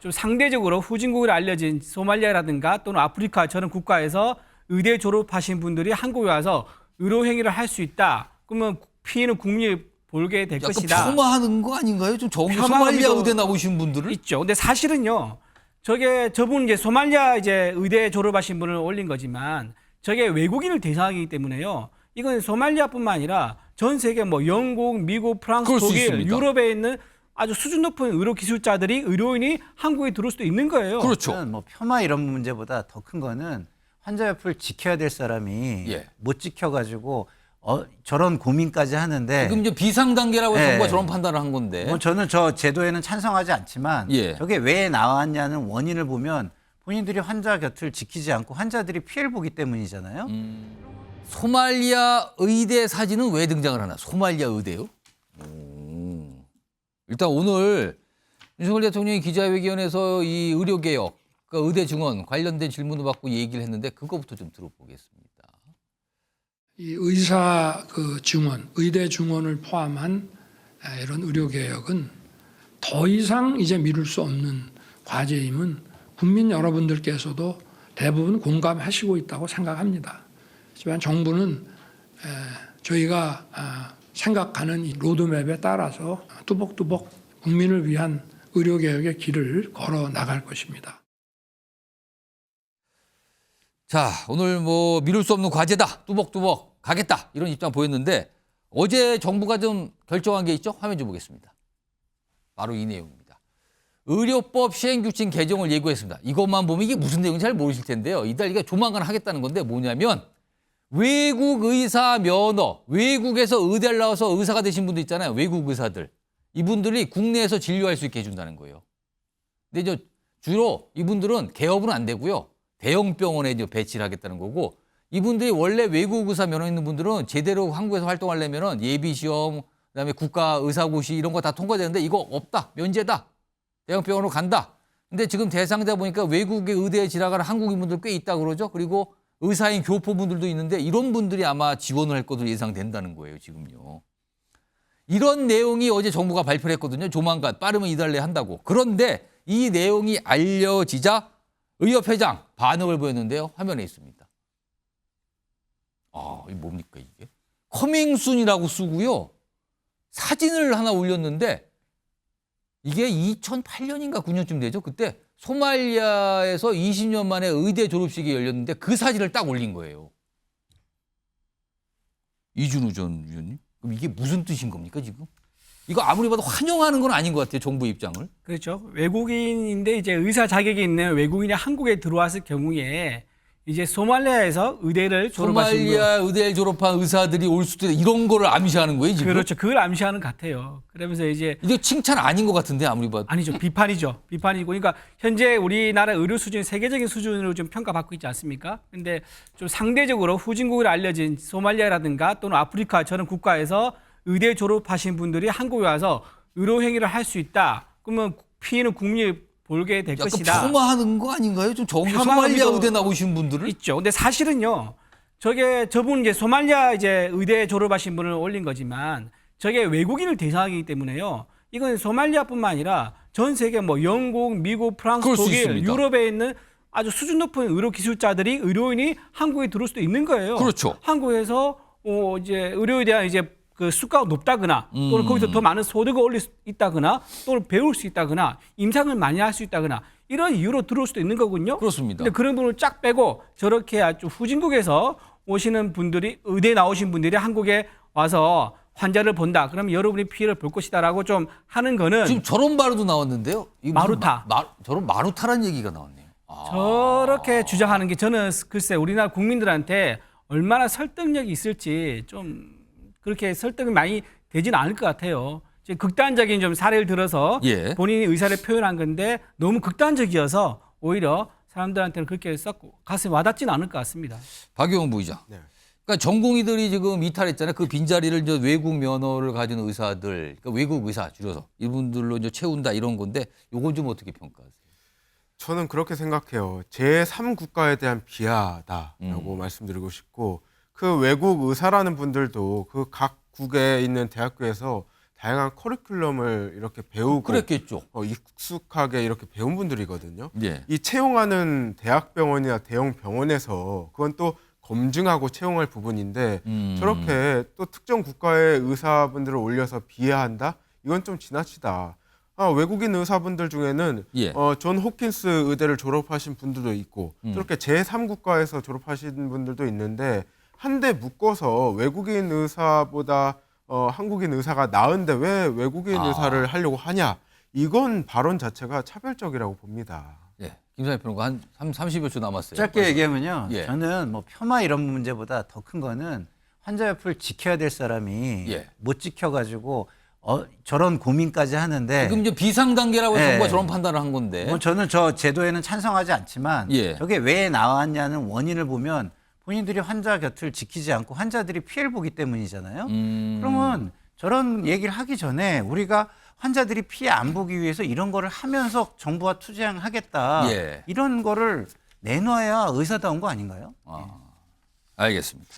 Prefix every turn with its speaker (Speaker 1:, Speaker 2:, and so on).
Speaker 1: 좀 상대적으로 후진국으로 알려진 소말리아라든가 또는 아프리카 저런 국가에서 의대 졸업하신 분들이 한국에 와서 의료 행위를 할 수 있다. 그러면 피해는 국민이 보게 될
Speaker 2: 약간
Speaker 1: 것이다.
Speaker 2: 폄하하는 거 아닌가요? 좀
Speaker 1: 폄하하기도
Speaker 2: 소말리아 의대 나오신 분들을?
Speaker 1: 있죠. 근데 사실은요. 저분 이제 소말리아 이제 의대 졸업하신 분을 올린 거지만 저게 외국인을 대상이기 때문에요. 이건 소말리아뿐만 아니라 전 세계 뭐 영국, 미국, 프랑스,
Speaker 2: 그럴 수
Speaker 1: 독일,
Speaker 2: 있습니다.
Speaker 1: 유럽에 있는 아주 수준 높은 의료 기술자들이 의료인이 한국에 들어올 수도 있는 거예요.
Speaker 2: 그렇죠.
Speaker 3: 뭐 폄하 이런 문제보다 더 큰 거는 환자 옆을 지켜야 될 사람이
Speaker 2: 예.
Speaker 3: 못 지켜가지고 저런 고민까지 하는데
Speaker 2: 지금 이제 비상 단계라고 해서
Speaker 3: 네.
Speaker 2: 정부가 저런 판단을 한 건데.
Speaker 3: 뭐 저는 저 제도에는 찬성하지 않지만
Speaker 2: 예.
Speaker 3: 저게 왜 나왔냐는 원인을 보면 본인들이 환자 곁을 지키지 않고 환자들이 피해를 보기 때문이잖아요.
Speaker 2: 소말리아 의대 사진은 왜 등장을 하나? 소말리아 의대요? 일단 오늘 윤석열 대통령이 기자회견에서 이 의료개혁, 그러니까 의대 증원 관련된 질문을 받고 얘기를 했는데 그거부터 좀 들어보겠습니다.
Speaker 4: 이 의사 증원, 의대 증원을 포함한 이런 의료 개혁은 더 이상 이제 미룰 수 없는 과제임은 국민 여러분들께서도 대부분 공감하시고 있다고 생각합니다. 하지만 정부는 저희가 생각하는 이 로드맵에 따라서 뚜벅뚜벅 국민을 위한 의료 개혁의 길을 걸어 나갈 것입니다.
Speaker 2: 자, 오늘 뭐 미룰 수 없는 과제다. 뚜벅뚜벅 가겠다. 이런 입장 보였는데 어제 정부가 좀 결정한 게 있죠? 화면 좀 보겠습니다. 바로 이 내용입니다. 의료법 시행규칙 개정을 예고했습니다. 이것만 보면 이게 무슨 내용인지 잘 모르실 텐데요. 이달 이게 조만간 하겠다는 건데 뭐냐면 외국 의사 면허, 외국에서 의대를 나와서 의사가 되신 분들 있잖아요. 외국 의사들. 이분들이 국내에서 진료할 수 있게 해준다는 거예요. 근데 이제 주로 이분들은 개업은 안 되고요. 대형 병원에 이제 배치를 하겠다는 거고 이분들이 원래 외국 의사 면허 있는 분들은 제대로 한국에서 활동하려면 예비 시험, 그다음에 국가 의사고시 이런 거 다 통과되는데 이거 없다. 면제다. 대형 병원으로 간다. 근데 지금 대상자 보니까 외국의 의대에 지나가는 한국인분들 꽤 있다 그러죠. 그리고 의사인 교포분들도 있는데 이런 분들이 아마 지원을 할 것으로 예상된다는 거예요, 지금요. 이런 내용이 어제 정부가 발표를 했거든요. 조만간 빠르면 이달 내에 한다고. 그런데 이 내용이 알려지자 의협회장 반응을 보였는데요. 화면에 있습니다. 이게 뭡니까 이게? 커밍순이라고 쓰고요. 사진을 하나 올렸는데 이게 2008년인가 9년쯤 되죠. 그때 소말리아에서 20년 만에 의대 졸업식이 열렸는데 그 사진을 딱 올린 거예요. 이준우 전 위원님. 그럼 이게 무슨 뜻인 겁니까 지금? 이거 아무리 봐도 환영하는 건 아닌 것 같아요. 정부 입장을.
Speaker 1: 그렇죠. 외국인인데 이제 의사 자격이 있는 외국인이 한국에 들어왔을 경우에 이제 소말리아에서 의대를 졸업하신
Speaker 2: 소말리아 의대를 졸업한 의사들이 올 수도 있다. 이런 거를 암시하는 거예요 지금?
Speaker 1: 그렇죠. 그걸 암시하는 것 같아요. 그러면서 이제
Speaker 2: 이게 칭찬 아닌 것 같은데 아무리 봐도.
Speaker 1: 아니죠. 비판이죠. 비판이고. 그러니까 현재 우리나라 의료 수준이 세계적인 수준으로 좀 평가받고 있지 않습니까? 근데 좀 상대적으로 후진국으로 알려진 소말리아라든가 또는 아프리카 저런 국가에서 의대 졸업하신 분들이 한국에 와서 의료 행위를 할 수 있다. 그러면 피해는 국민이 보게 될
Speaker 2: 약간
Speaker 1: 것이다.
Speaker 2: 폄하하는 거 아닌가요? 좀 소말리아
Speaker 1: 폄하하기도
Speaker 2: 의대 나오신 분들을?
Speaker 1: 있죠. 근데 사실은요. 저분 이제 소말리아 이제 의대 졸업하신 분을 올린 거지만 저게 외국인을 대상이기 때문에요. 이건 소말리아뿐만 아니라 전 세계 뭐 영국, 미국, 프랑스,
Speaker 2: 그럴 수
Speaker 1: 독일,
Speaker 2: 있습니다.
Speaker 1: 유럽에 있는 아주 수준 높은 의료 기술자들이 의료인이 한국에 들어올 수도 있는 거예요.
Speaker 2: 그렇죠.
Speaker 1: 한국에서 이제 의료에 대한 이제 그 수가가 높다거나 또는 거기서 더 많은 소득을 올릴 수 있다거나 또는 배울 수 있다거나 임상을 많이 할 수 있다거나 이런 이유로 들어올 수도 있는 거군요.
Speaker 2: 그렇습니다.
Speaker 1: 근데 그런 분을 쫙 빼고 저렇게 아주 후진국에서 오시는 분들이 의대 나오신 분들이 한국에 와서 환자를 본다. 그러면 여러분이 피해를 볼 것이다라고 좀 하는 거는
Speaker 2: 지금 저런 발언도 나왔는데요. 이게 무슨
Speaker 1: 마루타.
Speaker 2: 저런 마루타라는 얘기가 나왔네요.
Speaker 1: 저렇게 주장하는 게 저는 글쎄 우리나라 국민들한테 얼마나 설득력이 있을지 좀 그렇게 설득이 많이 되지는 않을 것 같아요. 지금 극단적인 좀 사례를 들어서
Speaker 2: 예.
Speaker 1: 본인이 의사를 표현한 건데 너무 극단적이어서 오히려 사람들한테는 그렇게 썩 가슴에 와닿지는 않을 것 같습니다.
Speaker 2: 박용훈 부의장. 그러니까 전공의들이 지금 이탈했잖아요. 그 빈자리를 이제 외국 면허를 가진 의사들, 그러니까 외국 의사 줄여서 이분들로 이제 채운다 이런 건데 요건 좀 어떻게 평가하세요?
Speaker 5: 저는 그렇게 생각해요. 제3국가에 대한 비하다라고 말씀드리고 싶고 그 외국 의사라는 분들도 그 각국에 있는 대학교에서 다양한 커리큘럼을 이렇게 배우고
Speaker 2: 그랬겠죠.
Speaker 5: 익숙하게 이렇게 배운 분들이거든요.
Speaker 2: 예.
Speaker 5: 이 채용하는 대학병원이나 대형 병원에서 그건 또 검증하고 채용할 부분인데 저렇게 또 특정 국가의 의사분들을 올려서 비하한다? 이건 좀 지나치다. 외국인 의사분들 중에는
Speaker 2: 예.
Speaker 5: 존 호킨스 의대를 졸업하신 분들도 있고 저렇게 제3국가에서 졸업하신 분들도 있는데 한데 묶어서 외국인 의사보다 한국인 의사가 나은데 왜 외국인 의사를 하려고 하냐. 이건 발언 자체가 차별적이라고 봅니다.
Speaker 2: 예. 김상희 평론가 한 30여 초 남았어요.
Speaker 3: 짧게 얘기하면요.
Speaker 2: 예.
Speaker 3: 저는 뭐 폄하 이런 문제보다 더 큰 거는 환자 옆을 지켜야 될 사람이
Speaker 2: 예.
Speaker 3: 못 지켜가지고 저런 고민까지 하는데
Speaker 2: 지금 이제 비상 단계라고 해서
Speaker 3: 예.
Speaker 2: 정부가 저런 판단을 한 건데.
Speaker 3: 뭐 저는 저 제도에는 찬성하지 않지만
Speaker 2: 예.
Speaker 3: 저게 왜 나왔냐는 원인을 보면 본인들이 환자 곁을 지키지 않고 환자들이 피해를 보기 때문이잖아요. 그러면 저런 얘기를 하기 전에 우리가 환자들이 피해 안 보기 위해서 이런 거를 하면서 정부가 투쟁하겠다.
Speaker 2: 예.
Speaker 3: 이런 거를 내놔야 의사다운 거 아닌가요?
Speaker 2: 알겠습니다.